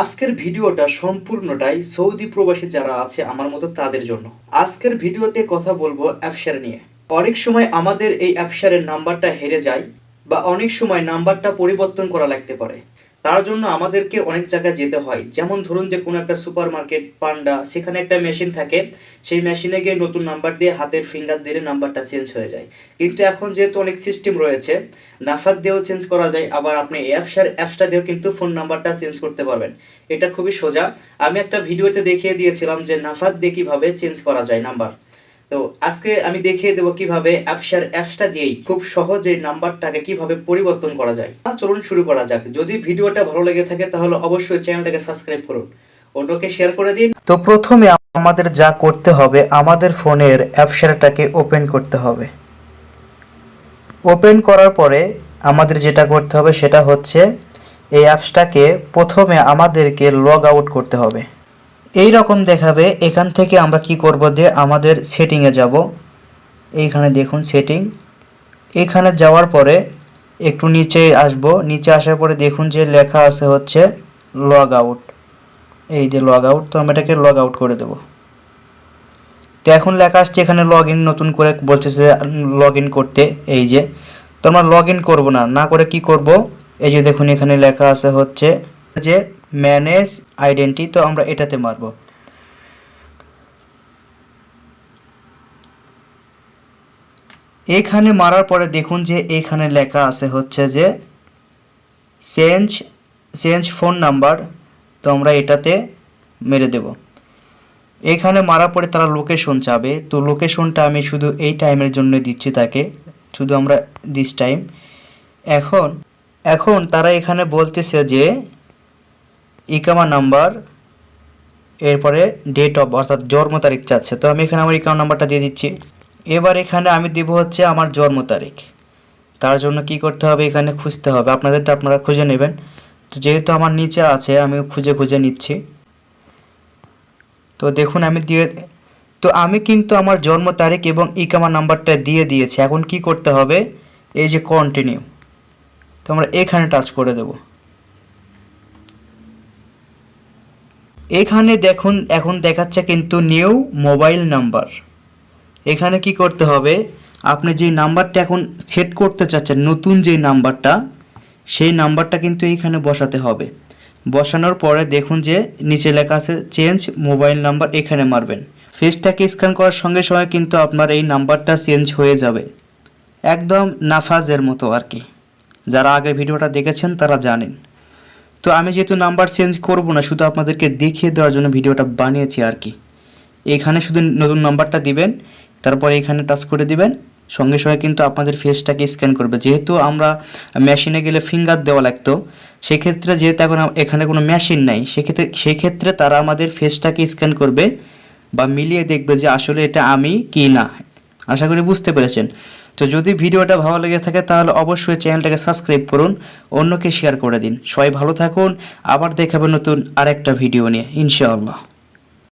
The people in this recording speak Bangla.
আজকের ভিডিওটা সম্পূর্ণটাই সৌদি প্রবাসী যারা আছে আমার মতো তাদের জন্য। আজকের ভিডিওতে কথা বলবো অ্যাপশার নিয়ে। অনেক সময় আমাদের এই অ্যাপশারের নাম্বারটা হেরে যায় বা অনেক সময় নাম্বারটা পরিবর্তন করা লাগতে পারে। তার জন্য আমাদেরকে অনেক জায়গায় যেতে হয়। যেমন ধরুন যে কোনো একটা সুপার মার্কেট, পান্ডা, সেখানে একটা মেশিন থাকে, সেই মেশিনে গিয়ে নতুন নাম্বার দিয়ে হাতের ফিঙ্গার দিলে নাম্বারটা চেঞ্জ হয়ে যায়। কিন্তু এখন যেহেতু অনেক সিস্টেম রয়েছে, নাফাক দিয়েও চেঞ্জ করা যায়, আবার আপনি অ্যাপসটা দিয়েও কিন্তু ফোন নাম্বারটা চেঞ্জ করতে পারবেন। এটা খুবই সোজা। আমি একটা ভিডিওতে দেখিয়ে দিয়েছিলাম যে নাফাক দিয়ে কীভাবে চেঞ্জ করা যায় নাম্বার। তো আজকে আমি দেখিয়ে দেবো কিভাবে অ্যাপসটা দিয়েই খুব সহজে নাম্বারটাকে কিভাবে পরিবর্তন করা যায়। চলুন শুরু করা যাক। যদি ভিডিওটা ভালো লেগে থাকে তাহলে অবশ্যই চ্যানেলটাকে সাবস্ক্রাইব করুন, অন্যকে শেয়ার করে দিন। তো প্রথমে আমাদের যা করতে হবে, আমাদের ফোনের অ্যাপসটাকে ওপেন করতে হবে। ওপেন করার পরে আমাদের যেটা করতে হবে সেটা হচ্ছে এই অ্যাপসটাকে প্রথমে আমাদেরকে লগ আউট করতে হবে। এই রকম দেখাবে। এখান থেকে আমরা কি করব, যে আমাদের সেটিংয়ে যাব। এইখানে দেখুন সেটিং, এখানে যাওয়ার পরে একটু নিচে আসব। নিচে আসার পরে দেখুন যে লেখা আছে হচ্ছে লগ আউট। এই যে লগ আউট, তো আমরা এটাকে লগ আউট করে দেব। তো এখন লেখা আসছে এখানে লগ ইন, নতুন করে বলতেছে লগ ইন করতে। এই যে, তো আমরা লগ ইন করবো না করে কি করব, এই যে দেখুন এখানে লেখা আছে হচ্ছে যে ম্যানেজ আইডেন্টি, তো আমরা এটাতে মারব। এখানে মারার পরে দেখুন যে এখানে লেখা আছে হচ্ছে যে চেঞ্জ ফোন নাম্বার, তো আমরা এটাতে মেরে দেব। এখানে মারার পরে তারা লোকেশন চাবে, তো লোকেশনটা আমি শুধু এই টাইমের জন্য দিচ্ছি তাকে, শুধু আমরা দিস টাইম। এখন তারা এখানে বলতেছে যে ইকামা নাম্বার, এরপরে ডেট অফ অর্থাৎ জন্ম তারিখ চাচ্ছে, তো আমি এখানে আমার ইকামা নাম্বারটা দিয়ে দিচ্ছি। এবার এখানে আমি দিব হচ্ছে আমার জন্ম তারিখ। তার জন্য কি করতে হবে, এখানে খুঁজতে হবে, আপনাদেরটা আপনারা খুঁজে নেবেন। তো যেহেতু আমার নিচে আছে আমি খুঁজে নিচ্ছি। তো দেখুন আমি কিন্তু আমার জন্ম তারিখ এবং ইকামা নাম্বারটা দিয়ে দিয়েছি। এখন কি করতে হবে, এই যে কন্টিনিউ, তো আমরা এখানে টাচ করে দেব। এখানে দেখুন এখন দেখাচ্ছে কিন্তু নিউ মোবাইল নাম্বার। এখানে কি করতে হবে, আপনি যে নাম্বারটা এখন সেট করতে চাচ্ছেন, নতুন যে নাম্বারটা, সেই নাম্বারটা কিন্তু এইখানে বসাতে হবে। বসানোর পরে দেখুন যে নিচে লেখা আছে চেঞ্জ মোবাইল নাম্বার, এখানে মারবেন। ফেসটাকে স্ক্যান করার সঙ্গে সঙ্গে কিন্তু আপনার এই নাম্বারটা চেঞ্জ হয়ে যাবে, একদম নাফাজের মতো আর কি। যারা আগের ভিডিওটা দেখেছেন তারা জানেন। তো আমি যেহেতু নাম্বার চেঞ্জ করব না, শুধু আপনাদেরকে দেখিয়ে দেওয়ার জন্য ভিডিওটা বানিয়েছি আর কি। এখানে শুধু নতুন নাম্বারটা দিবেন, তারপরে এখানে টাচ করে দিবেন, সঙ্গে সঙ্গে কিন্তু আপনাদের ফেসটাকে স্ক্যান করবে। যেহেতু আমরা মেশিনে গেলে ফিঙ্গার দেওয়া লাগতো, সেক্ষেত্রে যেহেতু এখন এখানে কোনো মেশিন নাই, সেক্ষেত্রে তারা আমাদের ফেসটাকে স্ক্যান করবে বা মিলিয়ে দেখবে যে আসলে এটা আমি কি না। আশা করি বুঝতে পেরেছেন। তো যদি ভিডিওটা ভালো লেগে থাকে তাহলে অবশ্যই চ্যানেলটাকে সাবস্ক্রাইব করুন, অন্যকে শেয়ার করে দিন। সবাই ভালো থাকুন, আবার দেখাবেন নতুন আরেকটা ভিডিও নিয়ে ইনশাআল্লাহ।